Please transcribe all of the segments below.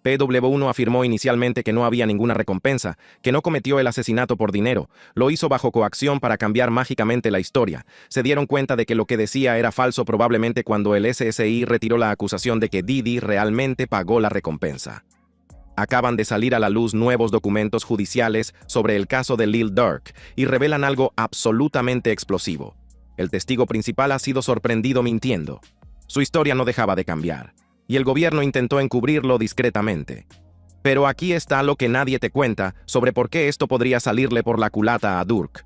PW1 afirmó inicialmente que no había ninguna recompensa, que no cometió el asesinato por dinero, lo hizo bajo coacción para cambiar mágicamente la historia. Se dieron cuenta de que lo que decía era falso probablemente cuando el SSI retiró la acusación de que Diddy realmente pagó la recompensa. Acaban de salir a la luz nuevos documentos judiciales sobre el caso de Lil Durk y revelan algo absolutamente explosivo. El testigo principal ha sido sorprendido mintiendo. Su historia no dejaba de cambiar, y el gobierno intentó encubrirlo discretamente. Pero aquí está lo que nadie te cuenta sobre por qué esto podría salirle por la culata a Durk.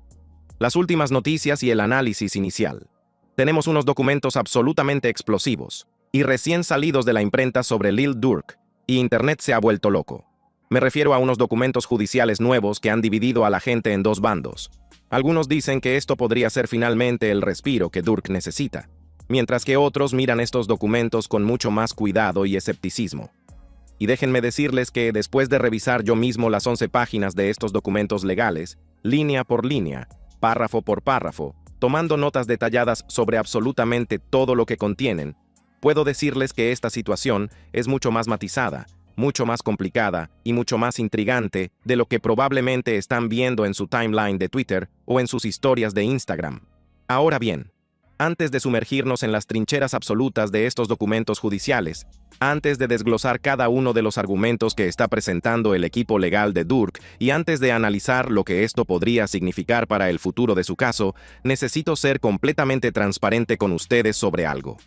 Las últimas noticias y el análisis inicial. Tenemos unos documentos absolutamente explosivos y recién salidos de la imprenta sobre Lil Durk, y Internet se ha vuelto loco. Me refiero a unos documentos judiciales nuevos que han dividido a la gente en dos bandos. Algunos dicen que esto podría ser finalmente el respiro que Durk necesita, mientras que otros miran estos documentos con mucho más cuidado y escepticismo. Y déjenme decirles que después de revisar yo mismo las 11 páginas de estos documentos legales, línea por línea, párrafo por párrafo, tomando notas detalladas sobre absolutamente todo lo que contienen, puedo decirles que esta situación es mucho más matizada, mucho más complicada y mucho más intrigante de lo que probablemente están viendo en su timeline de Twitter o en sus historias de Instagram. Ahora bien, antes de sumergirnos en las trincheras absolutas de estos documentos judiciales, antes de desglosar cada uno de los argumentos que está presentando el equipo legal de Durk y antes de analizar lo que esto podría significar para el futuro de su caso, necesito ser completamente transparente con ustedes sobre algo.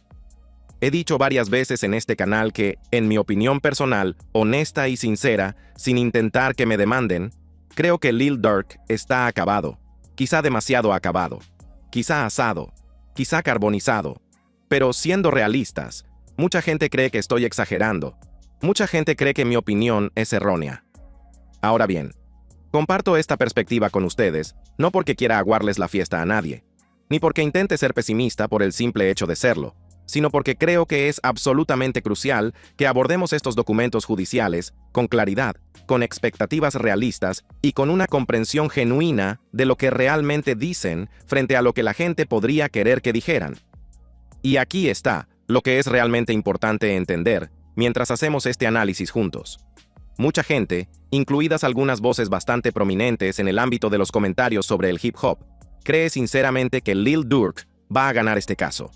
He dicho varias veces en este canal que, en mi opinión personal, honesta y sincera, sin intentar que me demanden, creo que Lil Durk está acabado, quizá demasiado acabado, quizá asado, quizá carbonizado. Pero siendo realistas, mucha gente cree que estoy exagerando. Mucha gente cree que mi opinión es errónea. Ahora bien, comparto esta perspectiva con ustedes, no porque quiera aguarles la fiesta a nadie, ni porque intente ser pesimista por el simple hecho de serlo, sino porque creo que es absolutamente crucial que abordemos estos documentos judiciales con claridad, con expectativas realistas y con una comprensión genuina de lo que realmente dicen frente a lo que la gente podría querer que dijeran. Y aquí está lo que es realmente importante entender mientras hacemos este análisis juntos. Mucha gente, incluidas algunas voces bastante prominentes en el ámbito de los comentarios sobre el hip hop, cree sinceramente que Lil Durk va a ganar este caso.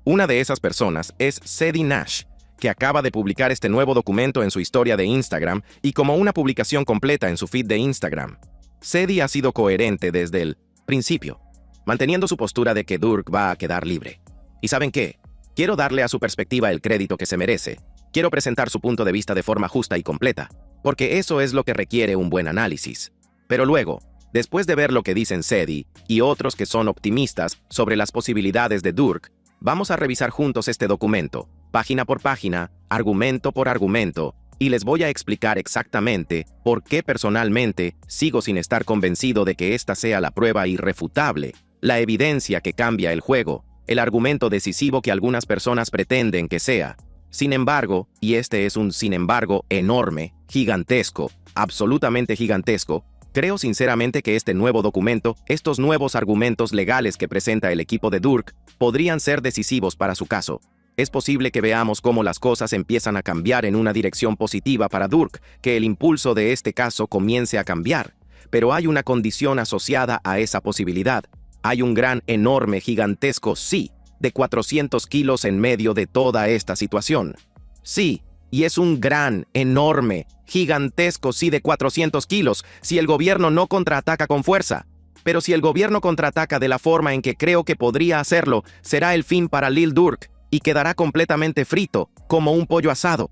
Una de esas personas es Sadie Nash, que acaba de publicar este nuevo documento en su historia de Instagram y como una publicación completa en su feed de Instagram. Sadie ha sido coherente desde el principio, manteniendo su postura de que Durk va a quedar libre. ¿Y saben qué? Quiero darle a su perspectiva el crédito que se merece. Quiero presentar su punto de vista de forma justa y completa, porque eso es lo que requiere un buen análisis. Pero luego, después de ver lo que dicen Sadie y otros que son optimistas sobre las posibilidades de Durk, vamos a revisar juntos este documento, página por página, argumento por argumento, y les voy a explicar exactamente por qué personalmente sigo sin estar convencido de que esta sea la prueba irrefutable, la evidencia que cambia el juego, el argumento decisivo que algunas personas pretenden que sea. Sin embargo, y este es un sin embargo enorme, gigantesco, absolutamente gigantesco, creo sinceramente que este nuevo documento, estos nuevos argumentos legales que presenta el equipo de Durk, podrían ser decisivos para su caso. Es posible que veamos cómo las cosas empiezan a cambiar en una dirección positiva para Durk, que el impulso de este caso comience a cambiar. Pero hay una condición asociada a esa posibilidad. Hay un gran, enorme, gigantesco sí, de 400 kilos en medio de toda esta situación. Sí. Y es un gran, enorme, gigantesco sí de 400 kilos si el gobierno no contraataca con fuerza. Pero si el gobierno contraataca de la forma en que creo que podría hacerlo, será el fin para Lil Durk y quedará completamente frito, como un pollo asado.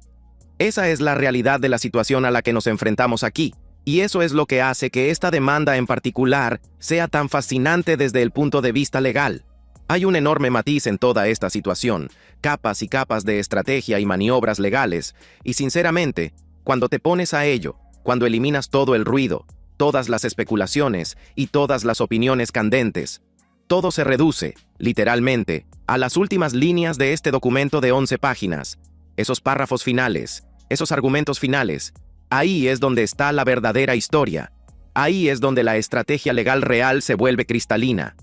Esa es la realidad de la situación a la que nos enfrentamos aquí. Y eso es lo que hace que esta demanda en particular sea tan fascinante desde el punto de vista legal. Hay un enorme matiz en toda esta situación, capas y capas de estrategia y maniobras legales, y sinceramente, cuando te pones a ello, cuando eliminas todo el ruido, todas las especulaciones y todas las opiniones candentes, todo se reduce, literalmente, a las últimas líneas de este documento de 11 páginas, esos párrafos finales, esos argumentos finales. Ahí es donde está la verdadera historia. Ahí es donde la estrategia legal real se vuelve cristalina.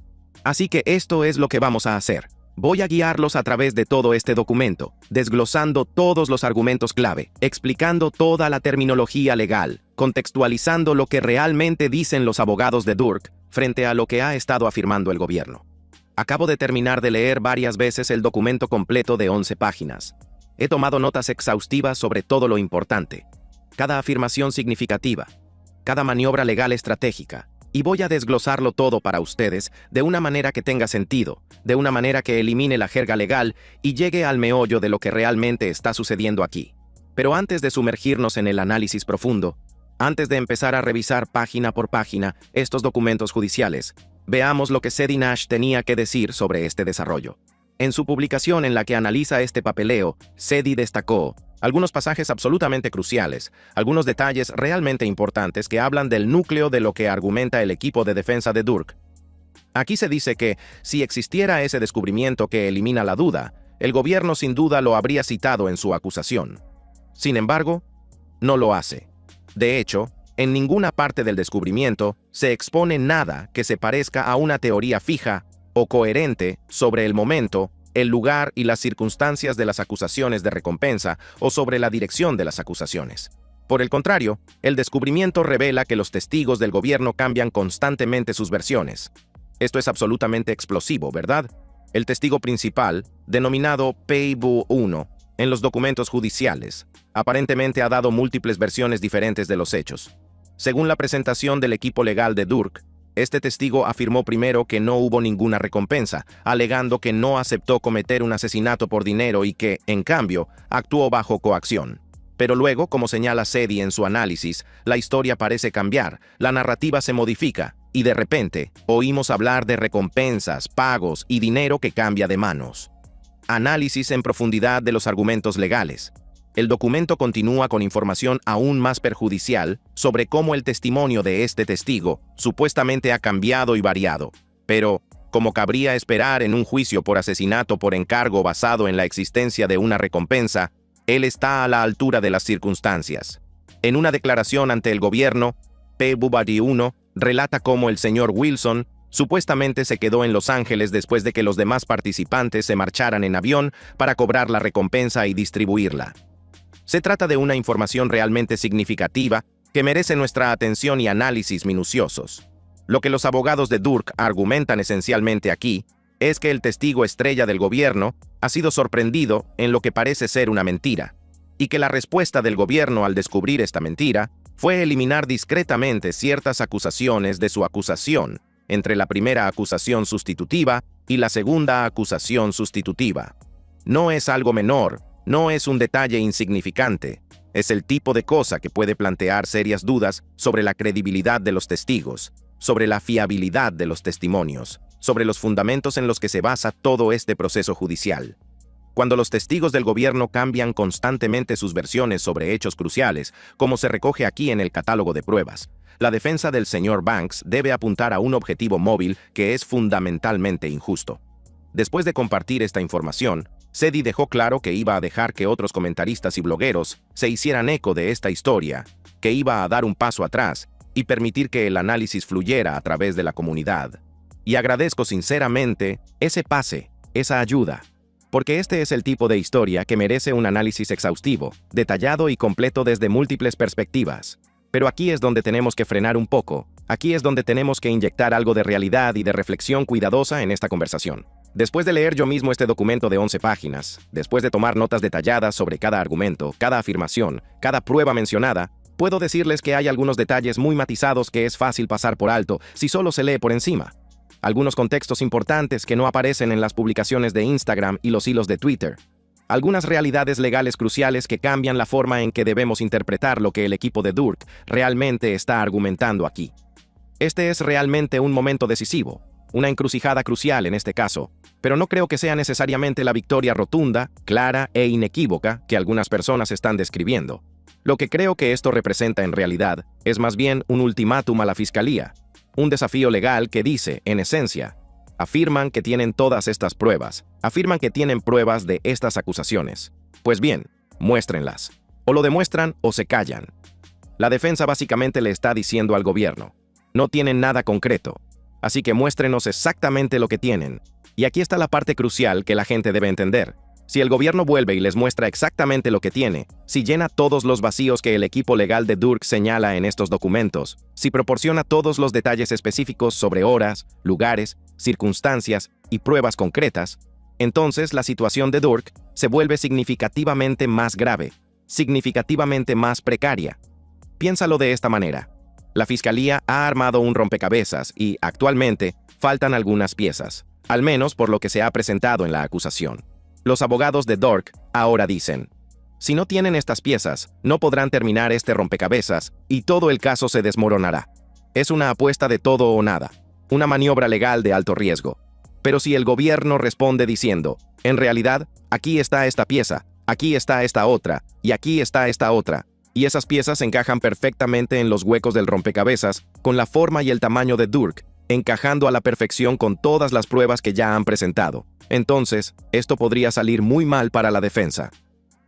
Así que esto es lo que vamos a hacer. Voy a guiarlos a través de todo este documento, desglosando todos los argumentos clave, explicando toda la terminología legal, contextualizando lo que realmente dicen los abogados de Durk frente a lo que ha estado afirmando el gobierno. Acabo de terminar de leer varias veces el documento completo de 11 páginas. He tomado notas exhaustivas sobre todo lo importante, cada afirmación significativa, cada maniobra legal estratégica, y voy a desglosarlo todo para ustedes de una manera que tenga sentido, de una manera que elimine la jerga legal y llegue al meollo de lo que realmente está sucediendo aquí. Pero antes de sumergirnos en el análisis profundo, antes de empezar a revisar página por página estos documentos judiciales, veamos lo que Sedi Nash tenía que decir sobre este desarrollo. En su publicación en la que analiza este papeleo, Sedi destacó algunos pasajes absolutamente cruciales, algunos detalles realmente importantes que hablan del núcleo de lo que argumenta el equipo de defensa de Durk. Aquí se dice que, si existiera ese descubrimiento que elimina la duda, el gobierno sin duda lo habría citado en su acusación. Sin embargo, no lo hace. De hecho, en ninguna parte del descubrimiento se expone nada que se parezca a una teoría fija o coherente sobre el momento, el lugar y las circunstancias de las acusaciones de recompensa o sobre la dirección de las acusaciones. Por el contrario, el descubrimiento revela que los testigos del gobierno cambian constantemente sus versiones. Esto es absolutamente explosivo, ¿verdad? El testigo principal, denominado Peibu 1, en los documentos judiciales, aparentemente ha dado múltiples versiones diferentes de los hechos. Según la presentación del equipo legal de Durk, este testigo afirmó primero que no hubo ninguna recompensa, alegando que no aceptó cometer un asesinato por dinero y que, en cambio, actuó bajo coacción. Pero luego, como señala Sedi en su análisis, la historia parece cambiar, la narrativa se modifica, y de repente, oímos hablar de recompensas, pagos y dinero que cambia de manos. Análisis en profundidad de los argumentos legales. El documento continúa con información aún más perjudicial sobre cómo el testimonio de este testigo supuestamente ha cambiado y variado. Pero, como cabría esperar en un juicio por asesinato por encargo basado en la existencia de una recompensa, él está a la altura de las circunstancias. En una declaración ante el gobierno, Peibu 1 relata cómo el señor Wilson supuestamente se quedó en Los Ángeles después de que los demás participantes se marcharan en avión para cobrar la recompensa y distribuirla. Se trata de una información realmente significativa que merece nuestra atención y análisis minuciosos. Lo que los abogados de Durk argumentan esencialmente aquí es que el testigo estrella del gobierno ha sido sorprendido en lo que parece ser una mentira, y que la respuesta del gobierno al descubrir esta mentira fue eliminar discretamente ciertas acusaciones de su acusación, entre la primera acusación sustitutiva y la segunda acusación sustitutiva. No es algo menor. No es un detalle insignificante, es el tipo de cosa que puede plantear serias dudas sobre la credibilidad de los testigos, sobre la fiabilidad de los testimonios, sobre los fundamentos en los que se basa todo este proceso judicial. Cuando los testigos del gobierno cambian constantemente sus versiones sobre hechos cruciales, como se recoge aquí en el catálogo de pruebas, la defensa del señor Banks debe apuntar a un objetivo móvil que es fundamentalmente injusto. Después de compartir esta información, Sedi dejó claro que iba a dejar que otros comentaristas y blogueros se hicieran eco de esta historia, que iba a dar un paso atrás y permitir que el análisis fluyera a través de la comunidad. Y agradezco sinceramente ese pase, esa ayuda, porque este es el tipo de historia que merece un análisis exhaustivo, detallado y completo desde múltiples perspectivas. Pero aquí es donde tenemos que frenar un poco, aquí es donde tenemos que inyectar algo de realidad y de reflexión cuidadosa en esta conversación. Después de leer yo mismo este documento de 11 páginas, después de tomar notas detalladas sobre cada argumento, cada afirmación, cada prueba mencionada, puedo decirles que hay algunos detalles muy matizados que es fácil pasar por alto si solo se lee por encima. Algunos contextos importantes que no aparecen en las publicaciones de Instagram y los hilos de Twitter. Algunas realidades legales cruciales que cambian la forma en que debemos interpretar lo que el equipo de Durk realmente está argumentando aquí. Este es realmente un momento decisivo, una encrucijada crucial en este caso, pero no creo que sea necesariamente la victoria rotunda, clara e inequívoca que algunas personas están describiendo. Lo que creo que esto representa en realidad es más bien un ultimátum a la fiscalía, un desafío legal que dice, en esencia, afirman que tienen todas estas pruebas, afirman que tienen pruebas de estas acusaciones. Pues bien, muéstrenlas. O lo demuestran o se callan. La defensa básicamente le está diciendo al gobierno, no tienen nada concreto, así que muéstrenos exactamente lo que tienen. Y aquí está la parte crucial que la gente debe entender. Si el gobierno vuelve y les muestra exactamente lo que tiene, si llena todos los vacíos que el equipo legal de Durk señala en estos documentos, si proporciona todos los detalles específicos sobre horas, lugares, circunstancias y pruebas concretas, entonces la situación de Durk se vuelve significativamente más grave, significativamente más precaria. Piénsalo de esta manera. La Fiscalía ha armado un rompecabezas y, actualmente, faltan algunas piezas, al menos por lo que se ha presentado en la acusación. Los abogados de Durk ahora dicen, si no tienen estas piezas, no podrán terminar este rompecabezas y todo el caso se desmoronará. Es una apuesta de todo o nada, una maniobra legal de alto riesgo. Pero si el gobierno responde diciendo, en realidad, aquí está esta pieza, aquí está esta otra, y aquí está esta otra, y esas piezas encajan perfectamente en los huecos del rompecabezas, con la forma y el tamaño de Durk, encajando a la perfección con todas las pruebas que ya han presentado. Entonces, esto podría salir muy mal para la defensa.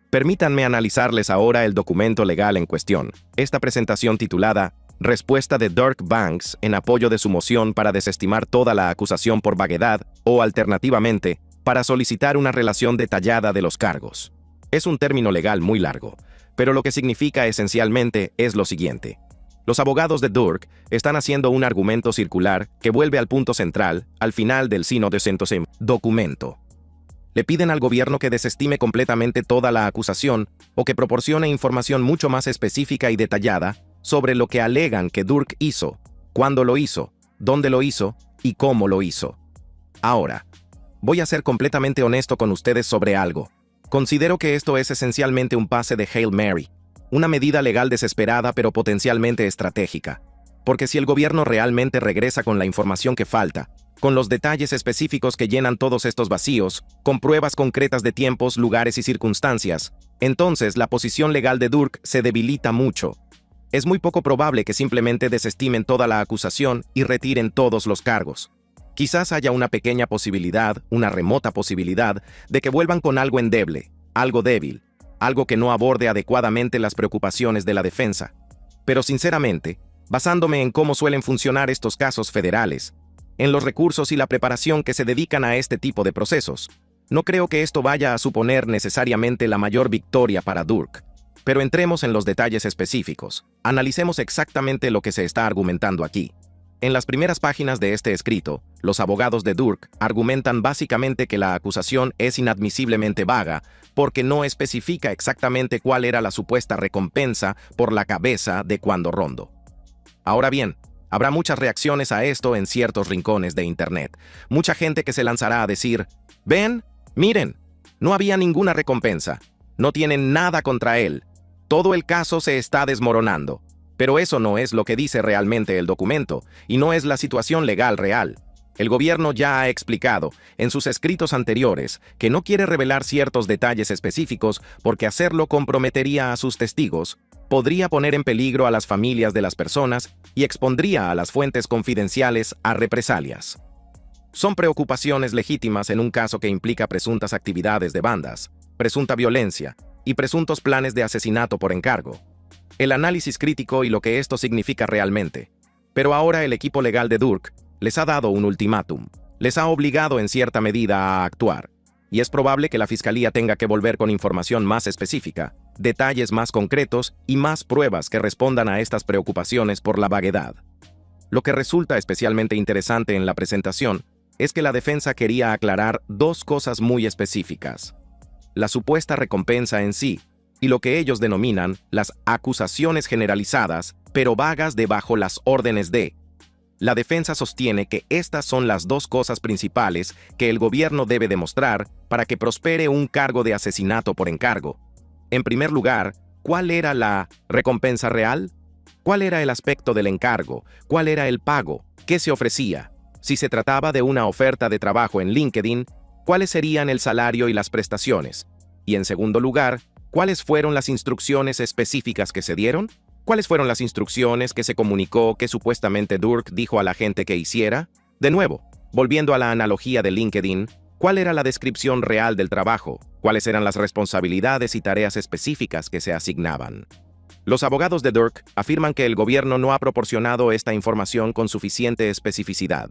Permítanme analizarles ahora el documento legal en cuestión. Esta presentación titulada Respuesta de Durk Banks en apoyo de su moción para desestimar toda la acusación por vaguedad o, alternativamente, para solicitar una relación detallada de los cargos. Es un término legal muy largo, pero lo que significa esencialmente es lo siguiente. Los abogados de Durk están haciendo un argumento circular que vuelve al punto central, al final del sino de Sentosem documento. Le piden al gobierno que desestime completamente toda la acusación o que proporcione información mucho más específica y detallada sobre lo que alegan que Durk hizo, cuándo lo hizo, dónde lo hizo y cómo lo hizo. Ahora, voy a ser completamente honesto con ustedes sobre algo. Considero que esto es esencialmente un pase de Hail Mary, una medida legal desesperada pero potencialmente estratégica. Porque si el gobierno realmente regresa con la información que falta, con los detalles específicos que llenan todos estos vacíos, con pruebas concretas de tiempos, lugares y circunstancias, entonces la posición legal de Durk se debilita mucho. Es muy poco probable que simplemente desestimen toda la acusación y retiren todos los cargos. Quizás haya una pequeña posibilidad, una remota posibilidad, de que vuelvan con algo endeble, algo débil, algo que no aborde adecuadamente las preocupaciones de la defensa. Pero sinceramente, basándome en cómo suelen funcionar estos casos federales, en los recursos y la preparación que se dedican a este tipo de procesos, no creo que esto vaya a suponer necesariamente la mayor victoria para Durk. Pero entremos en los detalles específicos. Analicemos exactamente lo que se está argumentando aquí. En las primeras páginas de este escrito, los abogados de Durk argumentan básicamente que la acusación es inadmisiblemente vaga porque no especifica exactamente cuál era la supuesta recompensa por la cabeza de Cuando Rondo. Ahora bien, habrá muchas reacciones a esto en ciertos rincones de Internet. Mucha gente que se lanzará a decir, «Ven, miren, no había ninguna recompensa, no tienen nada contra él, todo el caso se está desmoronando». Pero eso no es lo que dice realmente el documento, y no es la situación legal real. El gobierno ya ha explicado, en sus escritos anteriores, que no quiere revelar ciertos detalles específicos porque hacerlo comprometería a sus testigos, podría poner en peligro a las familias de las personas y expondría a las fuentes confidenciales a represalias. Son preocupaciones legítimas en un caso que implica presuntas actividades de bandas, presunta violencia y presuntos planes de asesinato por encargo. El análisis crítico y lo que esto significa realmente. Pero ahora el equipo legal de Durk les ha dado un ultimátum, les ha obligado en cierta medida a actuar, y es probable que la Fiscalía tenga que volver con información más específica, detalles más concretos y más pruebas que respondan a estas preocupaciones por la vaguedad. Lo que resulta especialmente interesante en la presentación es que la defensa quería aclarar dos cosas muy específicas: la supuesta recompensa en sí, y lo que ellos denominan las acusaciones generalizadas, pero vagas debajo las órdenes de. La defensa sostiene que estas son las dos cosas principales que el gobierno debe demostrar para que prospere un cargo de asesinato por encargo. En primer lugar, ¿cuál era la recompensa real? ¿Cuál era el aspecto del encargo? ¿Cuál era el pago? ¿Qué se ofrecía? Si se trataba de una oferta de trabajo en LinkedIn, ¿cuáles serían el salario y las prestaciones? Y en segundo lugar, ¿cuáles fueron las instrucciones específicas que se dieron? ¿Cuáles fueron las instrucciones que se comunicó que supuestamente Durk dijo a la gente que hiciera? De nuevo, volviendo a la analogía de LinkedIn, ¿cuál era la descripción real del trabajo? ¿Cuáles eran las responsabilidades y tareas específicas que se asignaban? Los abogados de Durk afirman que el gobierno no ha proporcionado esta información con suficiente especificidad.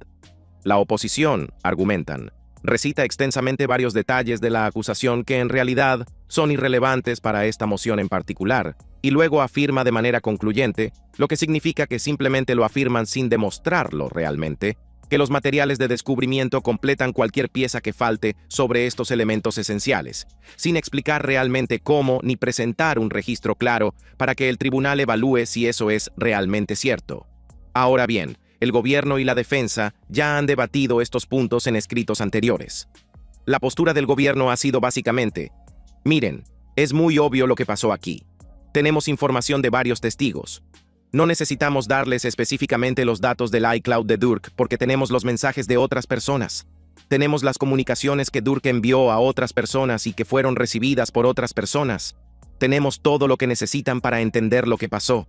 La oposición, argumentan, recita extensamente varios detalles de la acusación que en realidad son irrelevantes para esta moción en particular, y luego afirma de manera concluyente, lo que significa que simplemente lo afirman sin demostrarlo realmente, que los materiales de descubrimiento completan cualquier pieza que falte sobre estos elementos esenciales, sin explicar realmente cómo ni presentar un registro claro para que el tribunal evalúe si eso es realmente cierto. Ahora bien, el gobierno y la defensa ya han debatido estos puntos en escritos anteriores. La postura del gobierno ha sido básicamente: miren, es muy obvio lo que pasó aquí. Tenemos información de varios testigos. No necesitamos darles específicamente los datos del iCloud de Durk porque tenemos los mensajes de otras personas. Tenemos las comunicaciones que Durk envió a otras personas y que fueron recibidas por otras personas. Tenemos todo lo que necesitan para entender lo que pasó.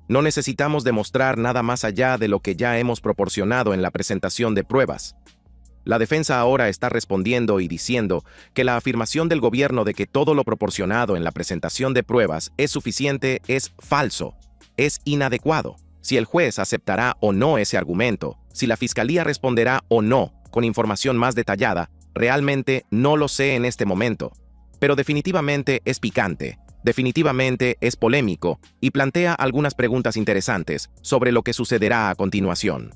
No necesitamos demostrar nada más allá de lo que ya hemos proporcionado en la presentación de pruebas. La defensa ahora está respondiendo y diciendo que la afirmación del gobierno de que todo lo proporcionado en la presentación de pruebas es suficiente es falso. Es inadecuado. Si el juez aceptará o no ese argumento, si la fiscalía responderá o no con información más detallada, realmente no lo sé en este momento. Pero definitivamente es picante, definitivamente es polémico y plantea algunas preguntas interesantes sobre lo que sucederá a continuación.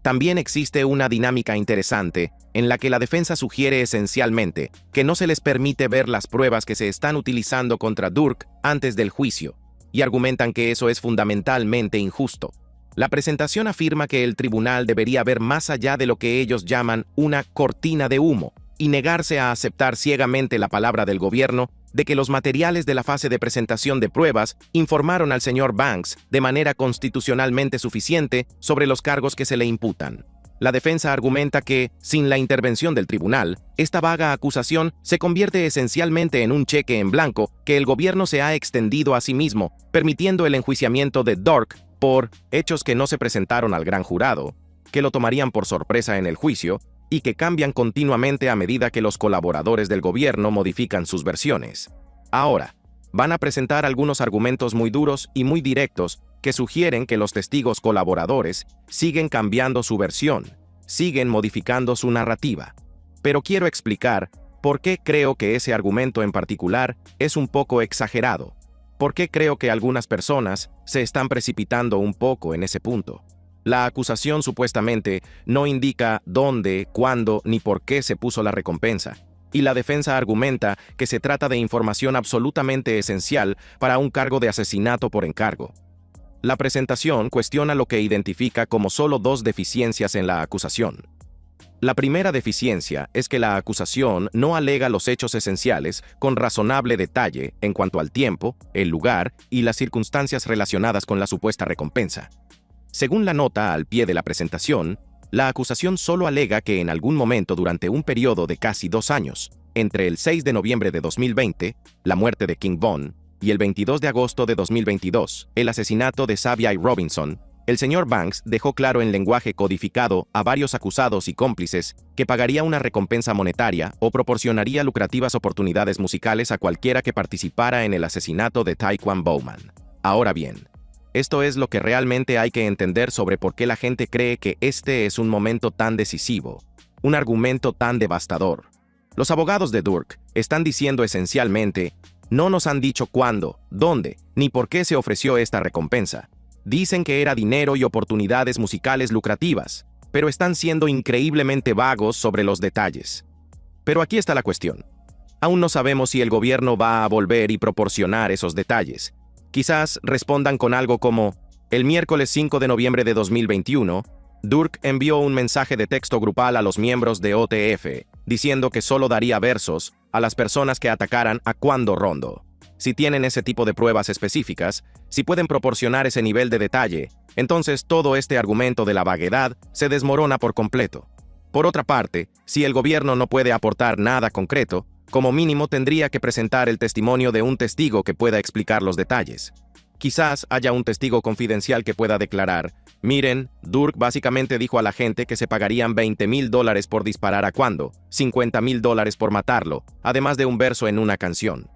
También existe una dinámica interesante en la que la defensa sugiere esencialmente que no se les permite ver las pruebas que se están utilizando contra Durk antes del juicio, y argumentan que eso es fundamentalmente injusto. La presentación afirma que el tribunal debería ver más allá de lo que ellos llaman una cortina de humo y negarse a aceptar ciegamente la palabra del gobierno de que los materiales de la fase de presentación de pruebas informaron al señor Banks de manera constitucionalmente suficiente sobre los cargos que se le imputan. La defensa argumenta que, sin la intervención del tribunal, esta vaga acusación se convierte esencialmente en un cheque en blanco que el gobierno se ha extendido a sí mismo, permitiendo el enjuiciamiento de Durk por hechos que no se presentaron al gran jurado, que lo tomarían por sorpresa en el juicio y que cambian continuamente a medida que los colaboradores del gobierno modifican sus versiones. Ahora, van a presentar algunos argumentos muy duros y muy directos que sugieren que los testigos colaboradores siguen cambiando su versión, siguen modificando su narrativa. Pero quiero explicar por qué creo que ese argumento en particular es un poco exagerado, por qué creo que algunas personas se están precipitando un poco en ese punto. La acusación supuestamente no indica dónde, cuándo ni por qué se puso la recompensa, y la defensa argumenta que se trata de información absolutamente esencial para un cargo de asesinato por encargo. La presentación cuestiona lo que identifica como solo dos deficiencias en la acusación. La primera deficiencia es que la acusación no alega los hechos esenciales con razonable detalle en cuanto al tiempo, el lugar y las circunstancias relacionadas con la supuesta recompensa. Según la nota al pie de la presentación, la acusación solo alega que en algún momento durante un periodo de casi 2 años, entre el 6 de noviembre de 2020, la muerte de King Von, y el 22 de agosto de 2022, el asesinato de Xavier Robinson, el señor Banks dejó claro en lenguaje codificado a varios acusados y cómplices que pagaría una recompensa monetaria o proporcionaría lucrativas oportunidades musicales a cualquiera que participara en el asesinato de Taekwon Bowman. Ahora bien, esto es lo que realmente hay que entender sobre por qué la gente cree que este es un momento tan decisivo, un argumento tan devastador. Los abogados de Durk están diciendo esencialmente: no nos han dicho cuándo, dónde, ni por qué se ofreció esta recompensa. Dicen que era dinero y oportunidades musicales lucrativas, pero están siendo increíblemente vagos sobre los detalles. Pero aquí está la cuestión. Aún no sabemos si el gobierno va a volver y proporcionar esos detalles. Quizás respondan con algo como: el miércoles 5 de noviembre de 2021, Durk envió un mensaje de texto grupal a los miembros de OTF, diciendo que solo daría versos a las personas que atacaran a Quando Rondo. Si tienen ese tipo de pruebas específicas, si pueden proporcionar ese nivel de detalle, entonces todo este argumento de la vaguedad se desmorona por completo. Por otra parte, si el gobierno no puede aportar nada concreto, como mínimo tendría que presentar el testimonio de un testigo que pueda explicar los detalles. Quizás haya un testigo confidencial que pueda declarar: miren, Durk básicamente dijo a la gente que se pagarían $20,000 por disparar a Quando, $50,000 por matarlo, además de un verso en una canción.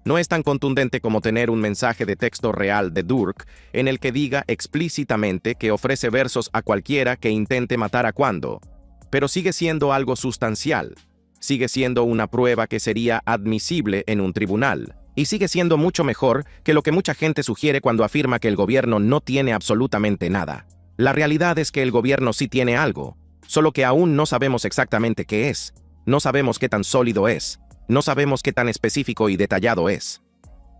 No es tan contundente como tener un mensaje de texto real de Durk en el que diga explícitamente que ofrece versos a cualquiera que intente matar a Quando. pero sigue siendo algo sustancial. Sigue siendo una prueba que sería admisible en un tribunal. Y sigue siendo mucho mejor que lo que mucha gente sugiere cuando afirma que el gobierno no tiene absolutamente nada. La realidad es que el gobierno sí tiene algo, solo que aún no sabemos exactamente qué es. No sabemos qué tan sólido es. No sabemos qué tan específico y detallado es.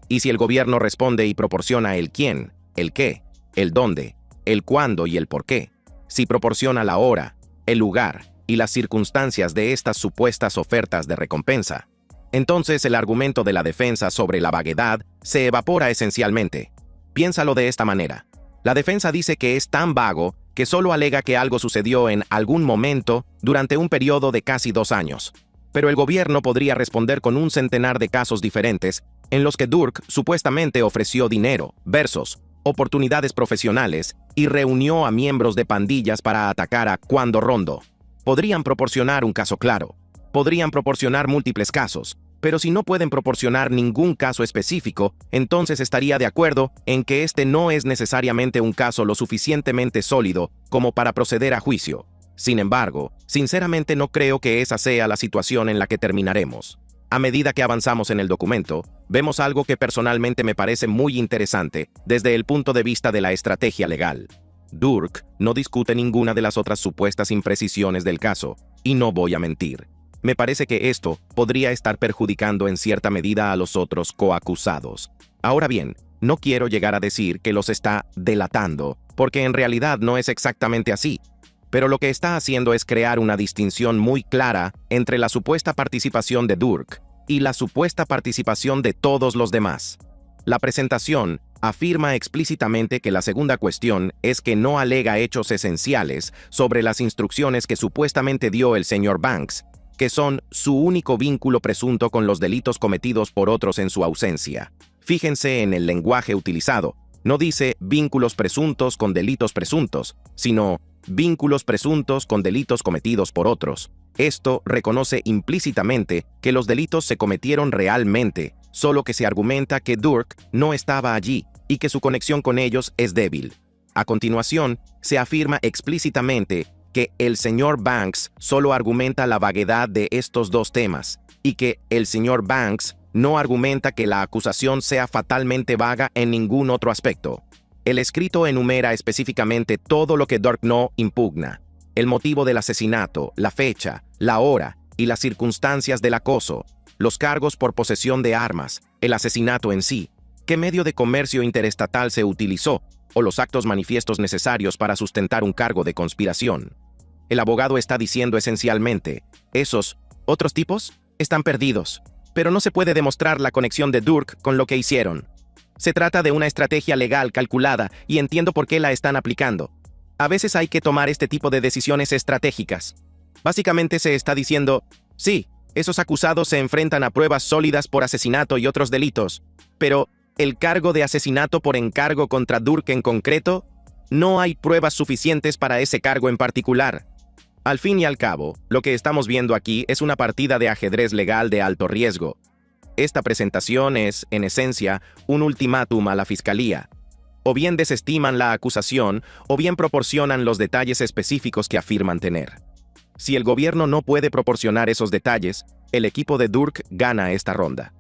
Y si el gobierno responde y proporciona el quién, el qué, el dónde, el cuándo y el por qué, si proporciona la hora, el lugar y las circunstancias de estas supuestas ofertas de recompensa, entonces el argumento de la defensa sobre la vaguedad se evapora esencialmente. Piénsalo de esta manera. La defensa dice que es tan vago que solo alega que algo sucedió en algún momento durante un periodo de casi 2 años. Pero el gobierno podría responder con un centenar de casos diferentes en los que Durk supuestamente ofreció dinero, versos, oportunidades profesionales y reunió a miembros de pandillas para atacar a Cuando Rondo. Podrían proporcionar un caso claro. Podrían proporcionar múltiples casos, pero si no pueden proporcionar ningún caso específico, entonces estaría de acuerdo en que este no es necesariamente un caso lo suficientemente sólido como para proceder a juicio. Sin embargo, sinceramente no creo que esa sea la situación en la que terminaremos. A medida que avanzamos en el documento, vemos algo que personalmente me parece muy interesante desde el punto de vista de la estrategia legal. Durk no discute ninguna de las otras supuestas imprecisiones del caso, y no voy a mentir. Me parece que esto podría estar perjudicando en cierta medida a los otros coacusados. Ahora bien, no quiero llegar a decir que los está delatando, porque en realidad no es exactamente así. Pero lo que está haciendo es crear una distinción muy clara entre la supuesta participación de Durk y la supuesta participación de todos los demás. La presentación afirma explícitamente que la segunda cuestión es que no alega hechos esenciales sobre las instrucciones que supuestamente dio el señor Banks, que son su único vínculo presunto con los delitos cometidos por otros en su ausencia. Fíjense en el lenguaje utilizado. No dice vínculos presuntos con delitos presuntos, sino vínculos presuntos con delitos cometidos por otros. Esto reconoce implícitamente que los delitos se cometieron realmente, solo que se argumenta que Durk no estaba allí y que su conexión con ellos es débil. A continuación, se afirma explícitamente que el señor Banks solo argumenta la vaguedad de estos dos temas, y que el señor Banks no argumenta que la acusación sea fatalmente vaga en ningún otro aspecto. El escrito enumera específicamente todo lo que Durk no impugna: el motivo del asesinato, la fecha, la hora y las circunstancias del acoso, los cargos por posesión de armas, el asesinato en sí, qué medio de comercio interestatal se utilizó, o los actos manifiestos necesarios para sustentar un cargo de conspiración. El abogado está diciendo esencialmente, esos otros tipos están perdidos, pero no se puede demostrar la conexión de Durk con lo que hicieron. Se trata de una estrategia legal calculada y entiendo por qué la están aplicando. A veces hay que tomar este tipo de decisiones estratégicas. Básicamente se está diciendo, sí, esos acusados se enfrentan a pruebas sólidas por asesinato y otros delitos, pero el cargo de asesinato por encargo contra Durk en concreto, no hay pruebas suficientes para ese cargo en particular. Al fin y al cabo, lo que estamos viendo aquí es una partida de ajedrez legal de alto riesgo. Esta presentación es, en esencia, un ultimátum a la fiscalía. O bien desestiman la acusación, o bien proporcionan los detalles específicos que afirman tener. Si el gobierno no puede proporcionar esos detalles, el equipo de Durk gana esta ronda.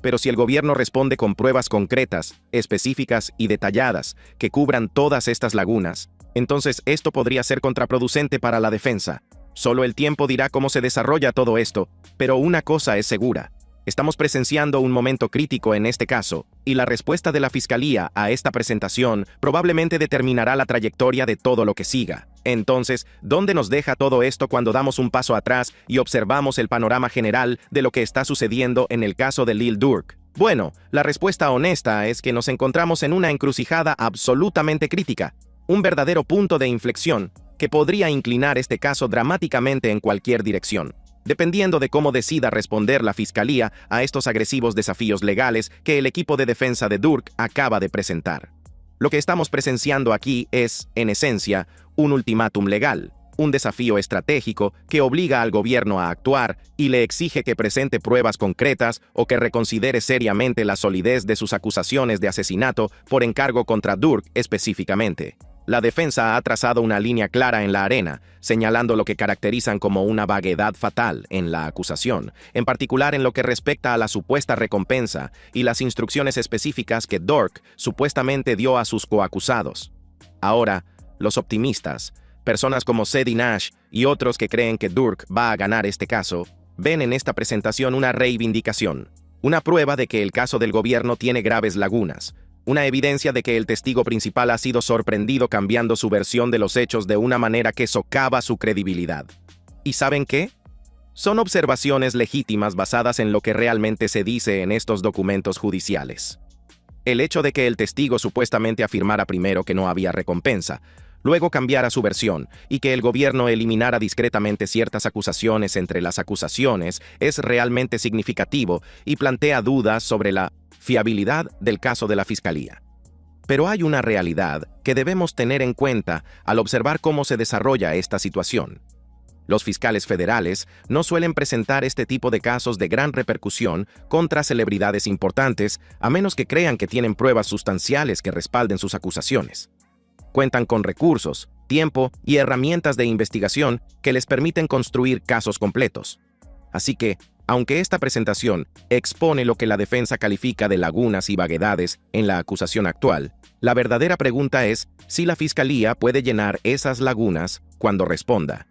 Pero si el gobierno responde con pruebas concretas, específicas y detalladas que cubran todas estas lagunas, entonces esto podría ser contraproducente para la defensa. Solo el tiempo dirá cómo se desarrolla todo esto, pero una cosa es segura. Estamos presenciando un momento crítico en este caso, y la respuesta de la Fiscalía a esta presentación probablemente determinará la trayectoria de todo lo que siga. Entonces, ¿dónde nos deja todo esto cuando damos un paso atrás y observamos el panorama general de lo que está sucediendo en el caso de Lil Durk? Bueno, la respuesta honesta es que nos encontramos en una encrucijada absolutamente crítica, un verdadero punto de inflexión que podría inclinar este caso dramáticamente en cualquier dirección, dependiendo de cómo decida responder la Fiscalía a estos agresivos desafíos legales que el equipo de defensa de Durk acaba de presentar. Lo que estamos presenciando aquí es, en esencia, un ultimátum legal, un desafío estratégico que obliga al gobierno a actuar y le exige que presente pruebas concretas o que reconsidere seriamente la solidez de sus acusaciones de asesinato por encargo contra Durk específicamente. La defensa ha trazado una línea clara en la arena, señalando lo que caracterizan como una vaguedad fatal en la acusación, en particular en lo que respecta a la supuesta recompensa y las instrucciones específicas que Durk supuestamente dio a sus coacusados. Ahora, los optimistas, personas como Sedi Nash y otros que creen que Durk va a ganar este caso, ven en esta presentación una reivindicación, una prueba de que el caso del gobierno tiene graves lagunas, una evidencia de que el testigo principal ha sido sorprendido cambiando su versión de los hechos de una manera que socava su credibilidad. ¿Y saben qué? Son observaciones legítimas basadas en lo que realmente se dice en estos documentos judiciales. El hecho de que el testigo supuestamente afirmara primero que no había recompensa, luego cambiara su versión y que el gobierno eliminara discretamente ciertas acusaciones entre las acusaciones es realmente significativo y plantea dudas sobre la fiabilidad del caso de la Fiscalía. Pero hay una realidad que debemos tener en cuenta al observar cómo se desarrolla esta situación. Los fiscales federales no suelen presentar este tipo de casos de gran repercusión contra celebridades importantes, a menos que crean que tienen pruebas sustanciales que respalden sus acusaciones. Cuentan con recursos, tiempo y herramientas de investigación que les permiten construir casos completos. Así que, aunque esta presentación expone lo que la defensa califica de lagunas y vaguedades en la acusación actual, la verdadera pregunta es si la Fiscalía puede llenar esas lagunas cuando responda.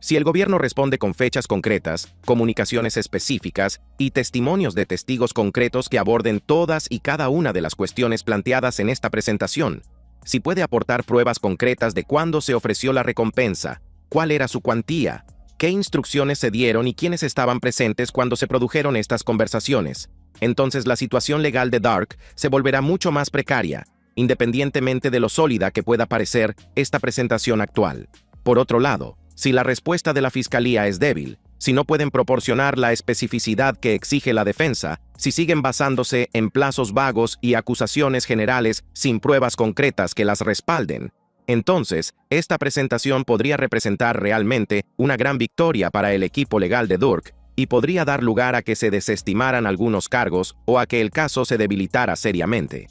Si el gobierno responde con fechas concretas, comunicaciones específicas y testimonios de testigos concretos que aborden todas y cada una de las cuestiones planteadas en esta presentación, si puede aportar pruebas concretas de cuándo se ofreció la recompensa, cuál era su cuantía, qué instrucciones se dieron y quiénes estaban presentes cuando se produjeron estas conversaciones, entonces la situación legal de Durk se volverá mucho más precaria, independientemente de lo sólida que pueda parecer esta presentación actual. Por otro lado, si la respuesta de la Fiscalía es débil, si no pueden proporcionar la especificidad que exige la defensa, si siguen basándose en plazos vagos y acusaciones generales sin pruebas concretas que las respalden, entonces, esta presentación podría representar realmente una gran victoria para el equipo legal de Durk y podría dar lugar a que se desestimaran algunos cargos o a que el caso se debilitara seriamente.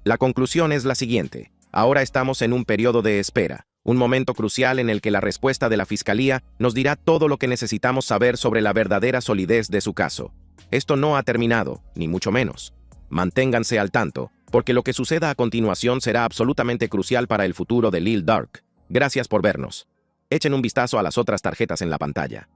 La conclusión es la siguiente. Ahora estamos en un periodo de espera, un momento crucial en el que la respuesta de la Fiscalía nos dirá todo lo que necesitamos saber sobre la verdadera solidez de su caso. Esto no ha terminado, ni mucho menos. Manténganse al tanto, porque lo que suceda a continuación será absolutamente crucial para el futuro de Lil Durk. Gracias por vernos. Echen un vistazo a las otras tarjetas en la pantalla.